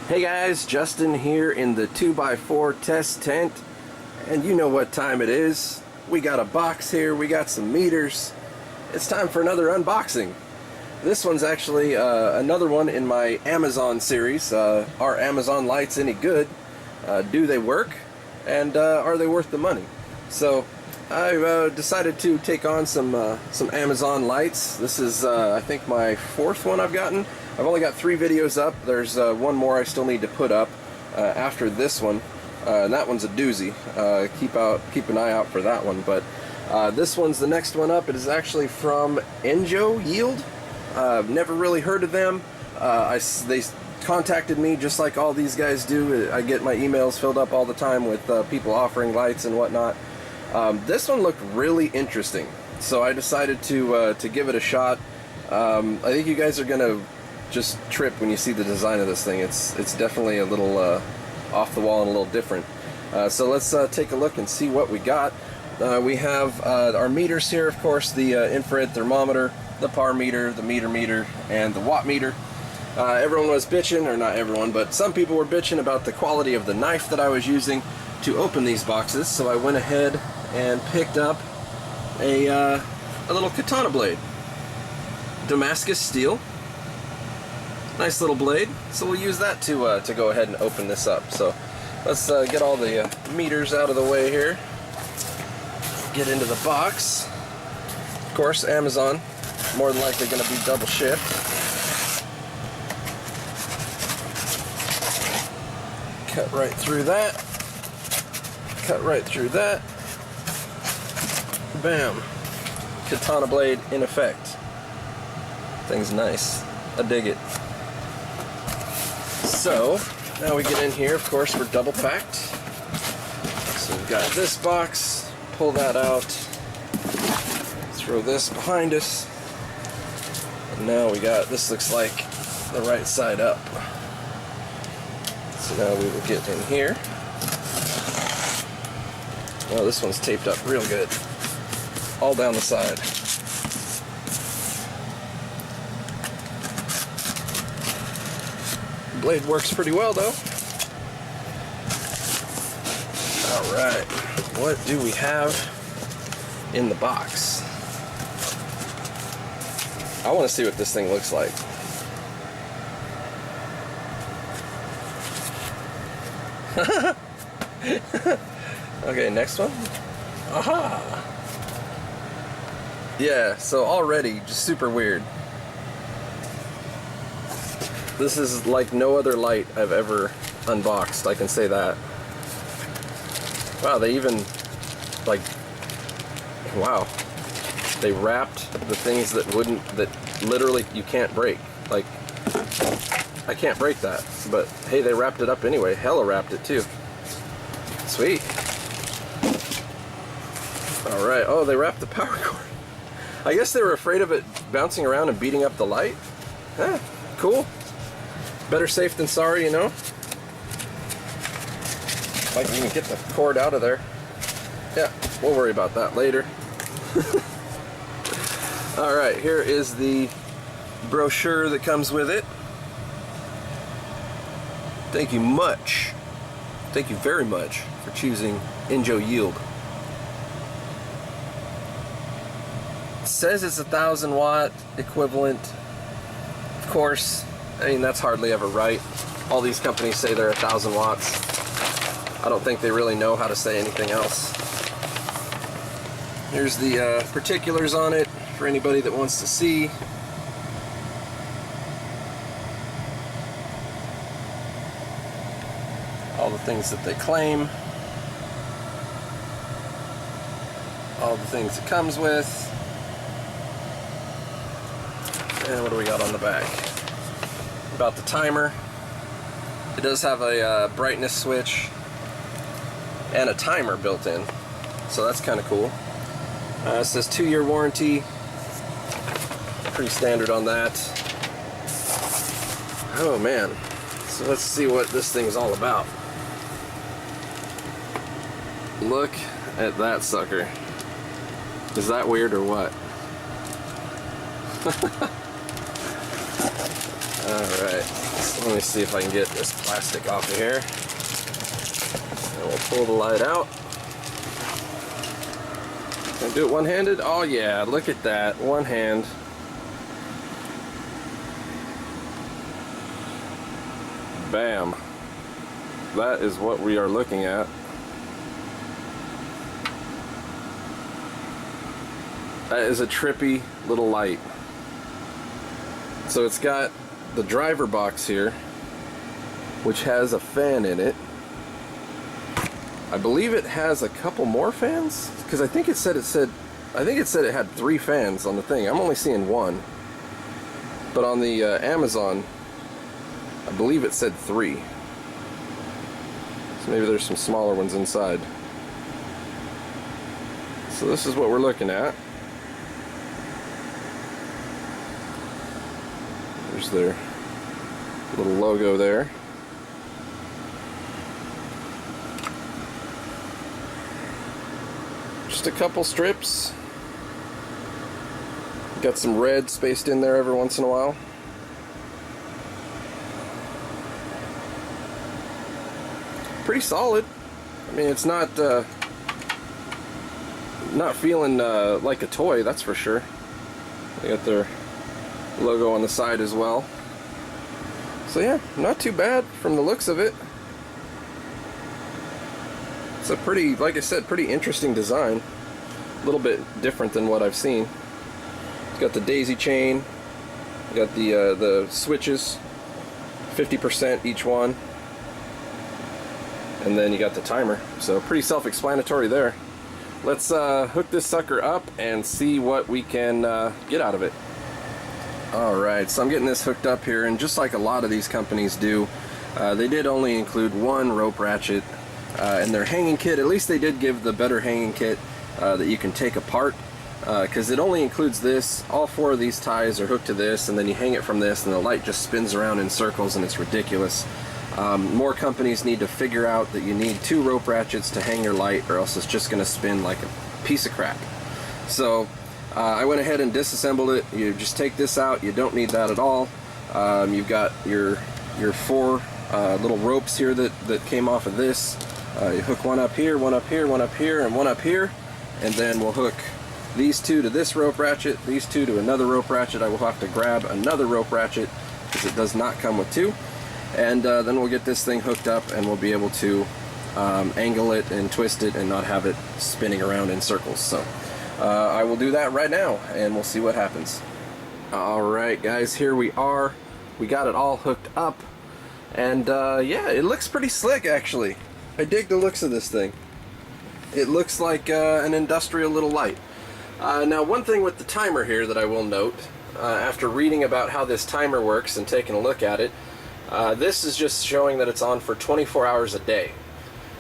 Hey guys, Justin here in the 2x4 test tent, and you know what time it is. We got a box here, we got some meters. It's time for another unboxing. This one's actually another one in my Amazon series. Are Amazon lights any good? Do they work? And are they worth the money? So I decided to take on some Amazon lights. This is I think my fourth one I've gotten. I've only got 3 videos up. There's one more I still need to put up after this one, and that one's a doozy. Keep an eye out for that one. But this one's the next one up. It is actually from EnjoYield. I've never really heard of them. They contacted me just like all these guys do. I get my emails filled up all the time with people offering lights and whatnot. This one looked really interesting, so I decided to give it a shot. I think you guys are gonna just trip when you see the design of this thing. It's definitely a little off the wall and a little different. So let's take a look and see what we got. We have our meters here, of course, the infrared thermometer, the par meter, the meter, and the watt meter. Everyone was bitching, or not everyone, but some people were bitching about the quality of the knife that I was using to open these boxes, so I went ahead and picked up a little katana blade. Damascus steel. Nice little blade, so we'll use that to go ahead and open this up. So let's get all the meters out of the way here. Get into the box. Of course, Amazon, more than likely going to be double shipped. Cut right through that. Cut right through that. Bam. Katana blade in effect. Thing's nice. I dig it. So, now we get in here, of course, we're double packed. So we've got this box, pull that out, throw this behind us, and now we got, this looks like the right side up. So now we will get in here. Oh, this one's taped up real good, all down the side. Blade works pretty well though. Alright, what do we have in the box? I want to see what this thing looks like. Okay, next one. Aha! Yeah, so already just super weird. This is like no other light I've ever unboxed, I can say that. Wow, they even, like, wow. They wrapped the things that literally you can't break. Like, I can't break that, but hey, they wrapped it up anyway. Hella wrapped it too. Sweet. Alright, oh, they wrapped the power cord. I guess they were afraid of it bouncing around and beating up the light. Eh, cool. Better safe than sorry, you know? Like, you can get the cord out of there. Yeah, we'll worry about that later. Alright, here is the brochure that comes with it. Thank you much. Thank you very much for choosing EnjoYield. It says it's 1,000 watt equivalent. Of course, I mean, that's hardly ever right. All these companies say they're 1,000 watts. I don't think they really know how to say anything else. Here's the particulars on it for anybody that wants to see. All the things that they claim. All the things it comes with. And what do we got on the back? About the timer. It does have a brightness switch and a timer built in, so that's kind of cool. It says 2-year warranty. Pretty standard on that. Oh man, so let's see what this thing is all about. Look at that sucker. Is that weird or what? Alright, so Let me see if I can get this plastic off of here. And we'll pull the light out. Can I do it one-handed? Oh yeah, look at that. One hand. Bam. That is what we are looking at. That is a trippy little light. So it's got the driver box here, which has a fan in it. I believe it has a couple more fans, because I think it said it had 3 fans on the thing. I'm only seeing 1, but on the Amazon, I believe it said 3. So maybe there's some smaller ones inside. So this is what we're looking at. There's their little logo there. Just a couple strips. Got some red spaced in there every once in a while. Pretty solid. I mean, it's not feeling like a toy, that's for sure. They got their logo on the side as well. So yeah, not too bad from the looks of it. It's a pretty, like I said, pretty interesting design. A little bit different than what I've seen. It's got the daisy chain. You got the switches, 50% each one. And then you got the timer. So pretty self-explanatory there. Let's hook this sucker up and see what we can get out of it. Alright, so I'm getting this hooked up here, and just like a lot of these companies do, they did only include 1 rope ratchet in their hanging kit. At least they did give the better hanging kit that you can take apart, because it only includes this. All 4 of these ties are hooked to this, and then you hang it from this, and the light just spins around in circles, and it's ridiculous. More companies need to figure out that you need 2 rope ratchets to hang your light, or else it's just going to spin like a piece of crap. So I went ahead and disassembled it. You just take this out. You don't need that at all. You've got your 4 little ropes here that came off of this. You hook one up here, one up here, one up here, and one up here, and then we'll hook these 2 to this rope ratchet, these 2 to another rope ratchet. I will have to grab another rope ratchet because it does not come with 2. And then we'll get this thing hooked up, and we'll be able to angle it and twist it and not have it spinning around in circles. So I will do that right now, and we'll see what happens. Alright guys, here we are. We got it all hooked up, and yeah, it looks pretty slick actually. I dig the looks of this thing. It looks like an industrial little light. Now, one thing with the timer here that I will note, after reading about how this timer works and taking a look at it, this is just showing that it's on for 24 hours a day.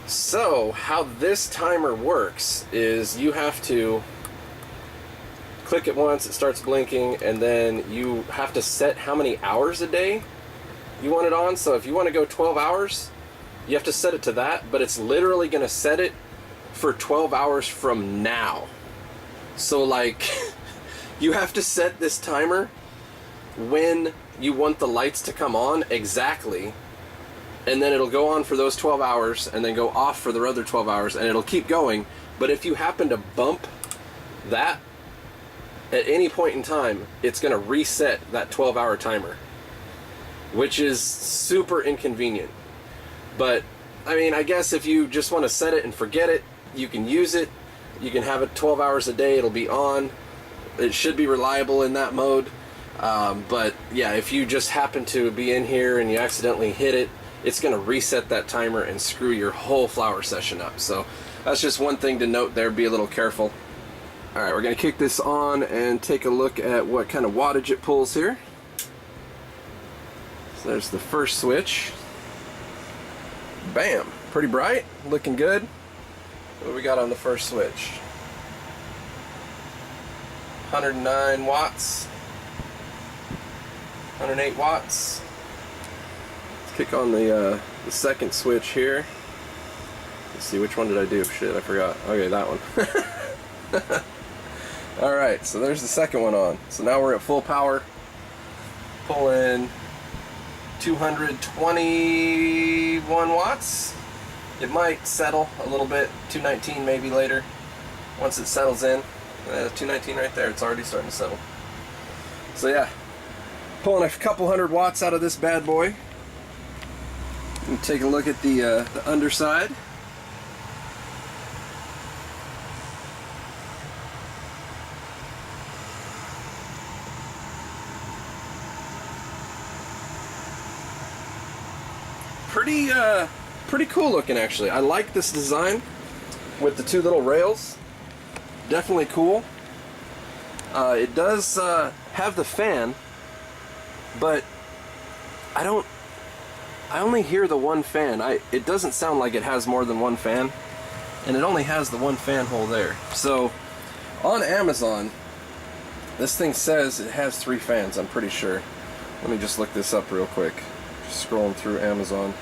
So how this timer works is you have to click it once, it starts blinking, and then you have to set how many hours a day you want it on. So if you want to go 12 hours, you have to set it to that, but it's literally going to set it for 12 hours from now. So like, you have to set this timer when you want the lights to come on exactly, and then it'll go on for those 12 hours and then go off for the other 12 hours, and it'll keep going. But if you happen to bump that at any point in time, it's going to reset that 12-hour timer, which is super inconvenient. But I mean, I guess if you just want to set it and forget it, you can use it. You can have it 12 hours a day, it'll be on. It should be reliable in that mode. But yeah, if you just happen to be in here and you accidentally hit it, it's going to reset that timer and screw your whole flower session up. So that's just one thing to note there. Be a little careful. Alright, we're going to kick this on and take a look at what kind of wattage it pulls here. So there's the first switch. Bam! Pretty bright, looking good. What do we got on the first switch? 109 watts. 108 watts. Let's kick on the second switch here. Let's see, which one did I do? Shit, I forgot. Okay, that one. Alright, so there's the second one on. So now we're at full power. Pull in 221 watts. It might settle a little bit, 219 maybe later, once it settles in. 219 right there, it's already starting to settle. So yeah, pulling a couple hundred watts out of this bad boy. And take a look at the underside. Pretty cool looking, actually. I like this design with the two little rails. Definitely cool. It does have the fan, but I only hear the one fan. It doesn't sound like it has more than one fan, and it only has the one fan hole there. So on Amazon, this thing says it has 3 fans, I'm pretty sure. Let me just look this up real quick. Just scrolling through Amazon.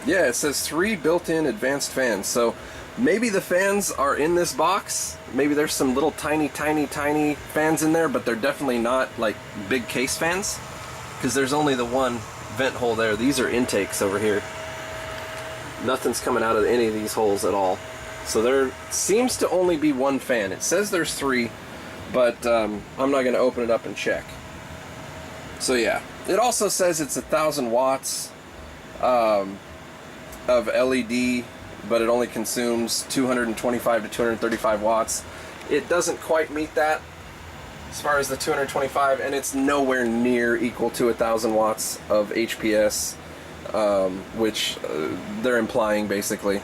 Yeah, it says 3 built-in advanced fans. So maybe the fans are in this box. Maybe there's some little tiny fans in there, but they're definitely not like big case fans, because there's only the one vent hole there. These are intakes over here. Nothing's coming out of any of these holes at all. So there seems to only be one fan. It says there's 3, but I'm not going to open it up and check. So yeah, it also says it's 1,000 watts of LED, but it only consumes 225 to 235 watts. It doesn't quite meet that as far as the 225, and it's nowhere near equal to 1,000 watts of HPS, which they're implying basically.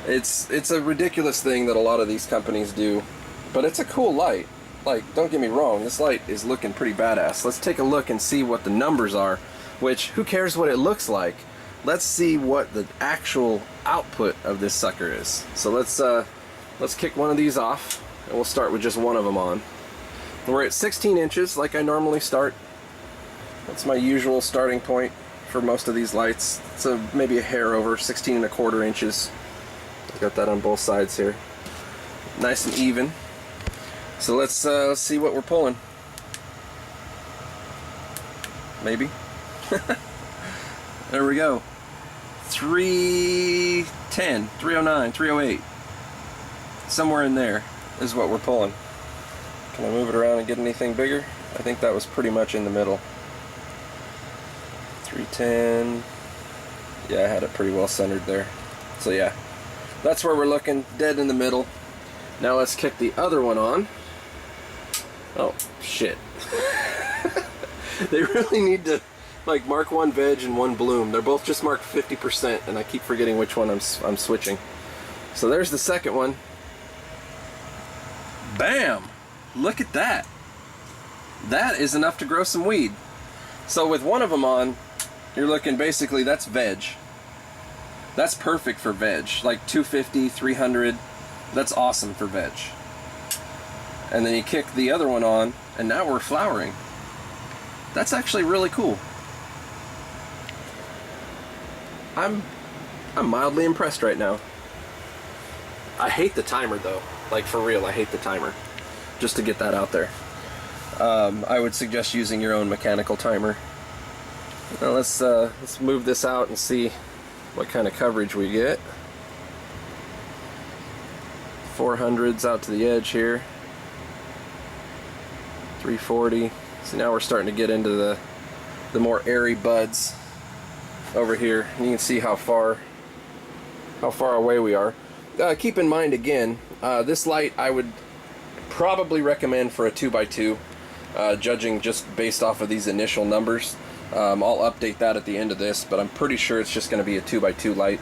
It's a ridiculous thing that a lot of these companies do, but it's a cool light. Like, don't get me wrong, this light is looking pretty badass. Let's take a look and see what the numbers are, which, who cares what it looks like? Let's see what the actual output of this sucker is. So let's kick one of these off, and we'll start with just one of them on. We're at 16 inches, like I normally start. That's my usual starting point for most of these lights. It's maybe a hair over, 16¼ inches. Got that on both sides here. Nice and even. So let's see what we're pulling. Maybe. There we go. 310, 309, 308. Somewhere in there is what we're pulling. Can I move it around and get anything bigger? I think that was pretty much in the middle. 310. Yeah, I had it pretty well centered there. So yeah, that's where we're looking, dead in the middle. Now let's kick the other one on. Oh, shit. They really need to like mark one veg and one bloom. They're both just marked 50%, and I keep forgetting which one I'm switching. So there's the second one. Bam! Look at that. That is enough to grow some weed. So with one of them on, you're looking basically, that's veg. That's perfect for veg. Like 250, 300. That's awesome for veg. And then you kick the other one on, and now we're flowering. That's actually really cool. I'm mildly impressed right now. I hate the timer though. Like for real, I hate the timer. Just to get that out there. I would suggest using your own mechanical timer. Now let's move this out and see what kind of coverage we get. 400s out to the edge here. 340. So now we're starting to get into the more airy buds over here. And you can see how far away we are. Keep in mind again, this light I would probably recommend for a 2x2, judging just based off of these initial numbers. I'll update that at the end of this, but I'm pretty sure it's just going to be a 2x2 light.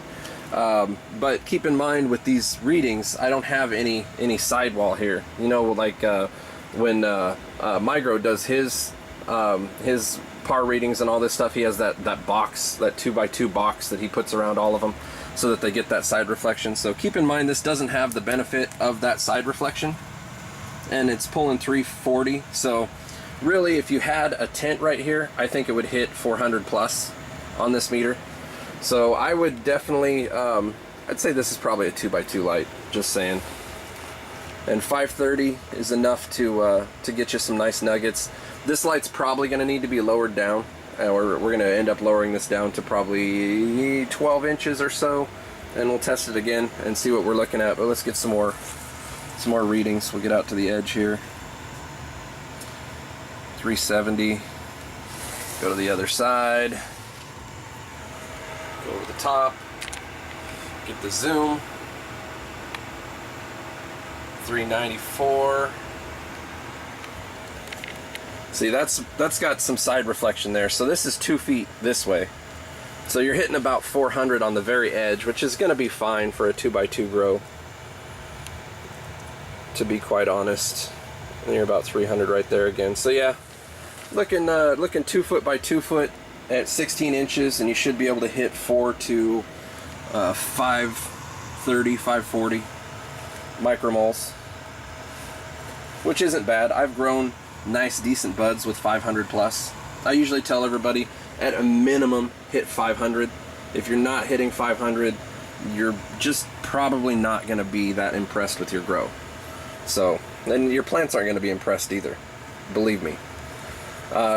But keep in mind with these readings, I don't have any sidewall here. You know, like when Migro does his par readings and all this stuff, he has that box, that 2x2 box that he puts around all of them so that they get that side reflection. So keep in mind this doesn't have the benefit of that side reflection, and it's pulling 340. So really, if you had a tent right here, I think it would hit 400 plus on this meter. So I would definitely, I'd say this is probably a 2x2 light, just saying. and 530 is enough to get you some nice nuggets. This light's probably going to need to be lowered down, and we're going to end up lowering this down to probably 12 inches or so, and we'll test it again and see what we're looking at. But let's get some more readings. We'll get out to the edge here. 370. Go to the other side. Go over the top. Get the zoom. 394. See, that's got some side reflection there. So this is 2 feet this way. So you're hitting about 400 on the very edge, which is going to be fine for a 2x2 grow, to be quite honest. And you're about 300 right there again. So yeah, looking 2 foot by 2 foot at 16 inches, and you should be able to hit 4 to 530, 540 micromoles, which isn't bad. I've grown nice decent buds with 500 plus. I usually tell everybody at a minimum hit 500. If you're not hitting 500, you're just probably not going to be that impressed with your grow. So, and your plants aren't going to be impressed either, believe me.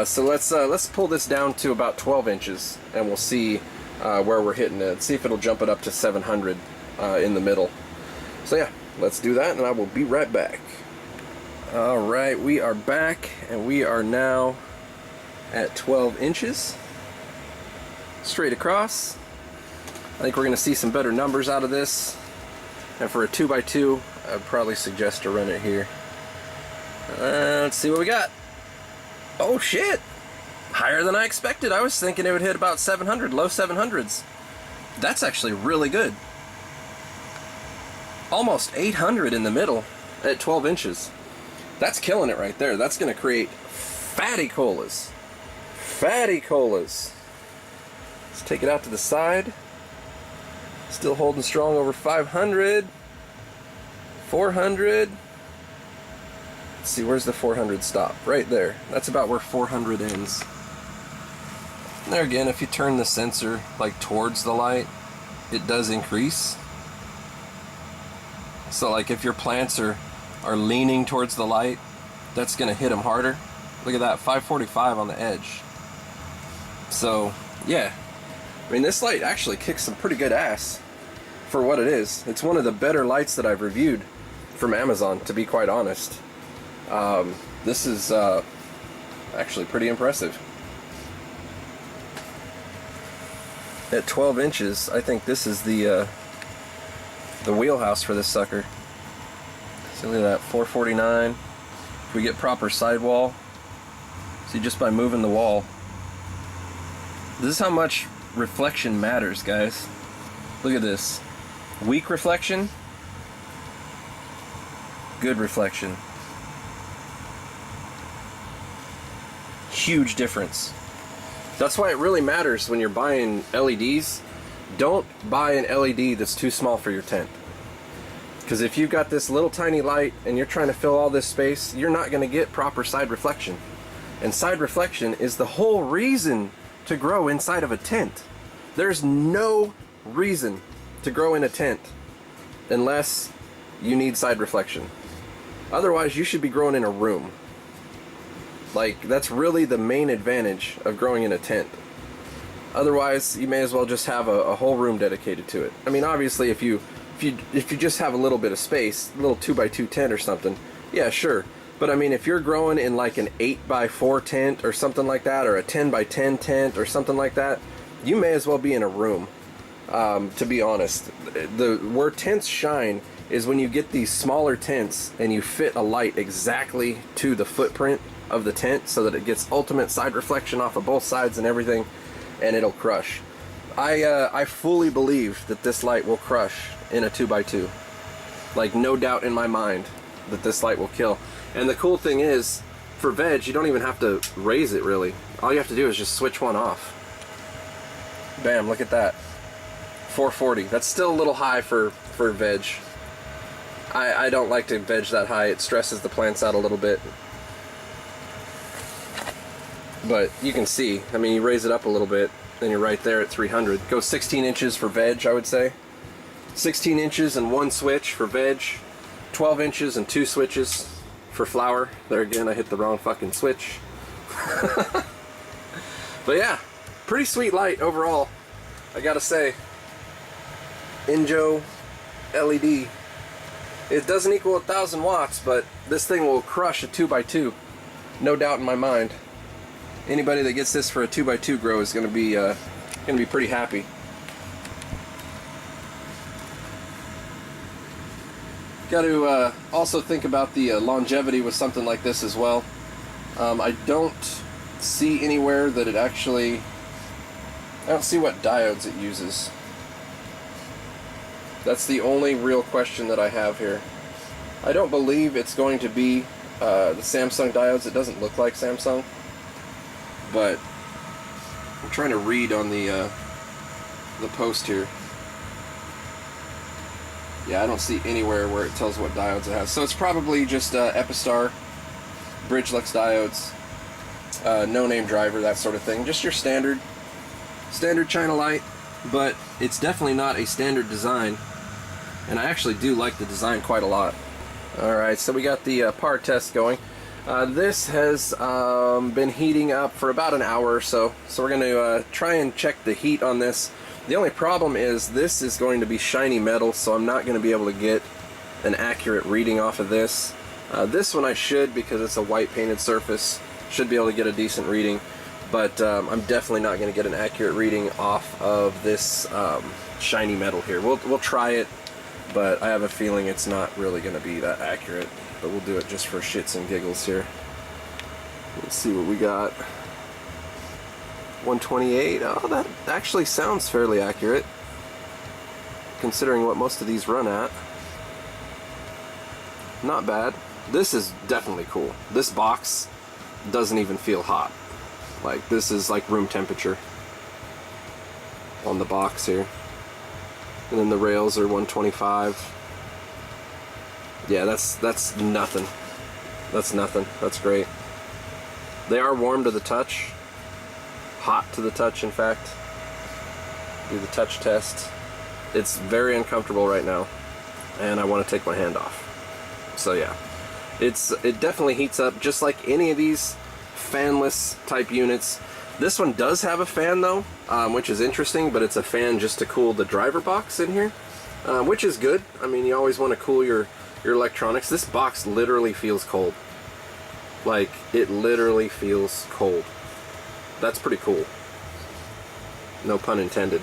So let's pull this down to about 12 inches, and we'll see where we're hitting it. See if it'll jump it up to 700 in the middle. So yeah, let's do that, and I will be right back. Alright, we are back, and we are now at 12 inches straight across. I think we're going to see some better numbers out of this, and for a 2x2 I'd probably suggest to run it here. Let's see what we got. Oh shit, higher than I expected. I was thinking it would hit about 700, low 700s. That's actually really good. Almost 800 in the middle at 12 inches. That's killing it right there. That's going to create fatty colas. Fatty colas. Let's take it out to the side. Still holding strong over 500. 400. Let's see, where's the 400 stop? Right there. That's about where 400 ends. And there again, if you turn the sensor like towards the light, it does increase. So like if your plants are leaning towards the light, that's going to hit them harder. Look at that, 545 on the edge. So yeah, I mean, this light actually kicks some pretty good ass for what it is. It's one of the better lights that I've reviewed from Amazon, to be quite honest. This is actually pretty impressive. At 12 inches, I think this is the wheelhouse for this sucker. So look at that, 449. If we get proper sidewall, see, just by moving the wall. This is how much reflection matters, guys. Look at this. Weak reflection, good reflection. Huge difference. That's why it really matters when you're buying LEDs. Don't buy an LED that's too small for your tent. Because if you've got this little tiny light and you're trying to fill all this space, you're not going to get proper side reflection. And side reflection is the whole reason to grow inside of a tent. There's no reason to grow in a tent unless you need side reflection. Otherwise, you should be growing in a room. Like, that's really the main advantage of growing in a tent. Otherwise, you may as well just have a whole room dedicated to it. I mean, obviously, if you just have a little bit of space, a little 2x2 tent or something, yeah, sure. But I mean, if you're growing in like an 8x4 tent or something like that, or a 10x10 tent or something like that, you may as well be in a room. To be honest, where tents shine is when you get these smaller tents and you fit a light exactly to the footprint of the tent so that it gets ultimate side reflection off of both sides and everything, and it'll crush. I fully believe that this light will crush in a 2x2. Like, no doubt in my mind that this light will kill. And the cool thing is, for veg, you don't even have to raise it really. All you have to do is just switch one off. Bam, look at that. 440. That's still a little high for veg. I don't like to veg that high. It stresses the plants out a little bit. But you can see, I mean, you raise it up a little bit, then you're right there at 300. Go 16 inches for veg, I would say. 16 inches and one switch for veg. 12 inches and 2 switches for flour. There again, I hit the wrong fucking switch. But yeah, pretty sweet light overall, I gotta say. EnjoYield LED. It doesn't equal 1,000 watts, but this thing will crush a 2x2. No doubt in my mind. Anybody that gets this for a 2x2 grow is gonna be pretty happy. Got to also think about the longevity with something like this as well. I don't see anywhere that it actually... I don't see what diodes it uses. That's the only real question that I have here. I don't believe it's going to be the Samsung diodes. It doesn't look like Samsung. But I'm trying to read on the post here. Yeah, I don't see anywhere where it tells what diodes it has. So it's probably just Epistar, Bridgelux diodes, no name driver, that sort of thing. Just your standard China light, but it's definitely not a standard design. And I actually do like the design quite a lot. Alright, so we got the PAR test going. This has been heating up for about an hour or so. So we're going to try and check the heat on this. The only problem is this is going to be shiny metal, so I'm not going to be able to get an accurate reading off of this. This one I should, because it's a white painted surface. Should be able to get a decent reading, but I'm definitely not going to get an accurate reading off of this shiny metal here. We'll try it, but I have a feeling it's not really going to be that accurate. But we'll do it just for shits and giggles here. Let's see what we got. 128. Oh, that actually sounds fairly accurate, considering what most of these run at. Not bad. This is definitely cool. This box doesn't even feel hot. Like, this is like room temperature on the box here. And then the rails are 125. Yeah, that's nothing. That's nothing. That's great. They are warm to the touch. Hot to the touch, in fact. Do the touch test. It's very uncomfortable right now, and I want to take my hand off. So yeah, it definitely heats up just like any of these fanless type units. This one does have a fan though, which is interesting, but it's a fan just to cool the driver box in here, which is good. I mean, you always want to cool your electronics. This box literally feels cold. Like, it literally feels cold. That's pretty cool. No pun intended.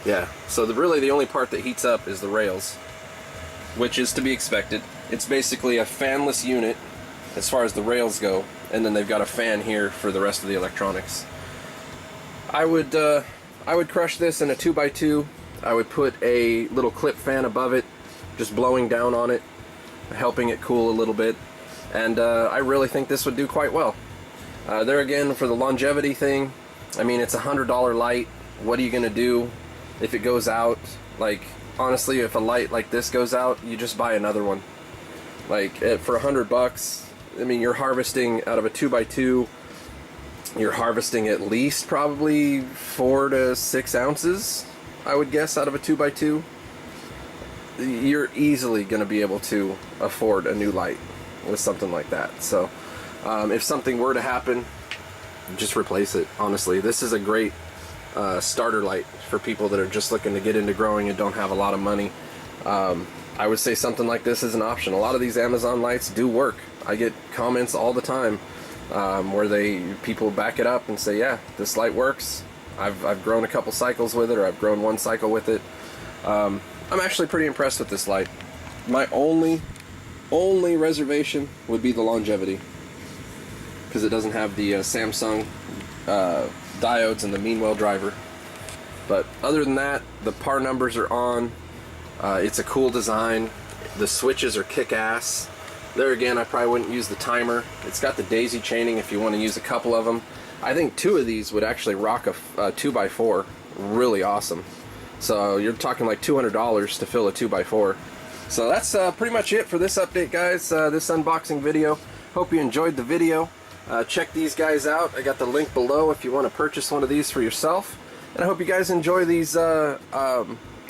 Yeah, so really the only part that heats up is the rails, which is to be expected. It's basically a fanless unit as far as the rails go, and then they've got a fan here for the rest of the electronics. I would crush this in a 2x2. I would put a little clip fan above it, just blowing down on it, helping it cool a little bit, and I really think this would do quite well. There again, for the longevity thing, I mean, it's $100 light. What are you gonna do if it goes out? Like, honestly, if a light like this goes out, you just buy another one. Like, for $100, I mean, you're harvesting out of a 2x2, you're harvesting at least probably 4 to 6 ounces, I would guess, out of a 2x2. You're easily gonna be able to afford a new light with something like that. So if something were to happen, just replace it. Honestly, this is a great starter light for people that are just looking to get into growing and don't have a lot of money. I would say something like this is an option. A lot of these Amazon lights do work. I get comments all the time where people back it up and say, yeah, this light works. I've grown a couple cycles with it, or I've grown one cycle with it. I'm actually pretty impressed with this light. My only reservation would be the longevity, because it doesn't have the Samsung diodes and the Meanwell driver. But other than that, the PAR numbers are on. It's a cool design. The switches are kick-ass. There again, I probably wouldn't use the timer. It's got the daisy chaining if you want to use a couple of them. I think 2 of these would actually rock a 2x4 really awesome. So you're talking like $200 to fill a 2x4. So that's pretty much it for this update, guys. This unboxing video. Hope you enjoyed the video. Check these guys out. I got the link below if you want to purchase one of these for yourself. And I hope you guys enjoy these Amazon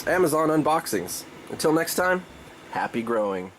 unboxings. Until next time, Happy growing.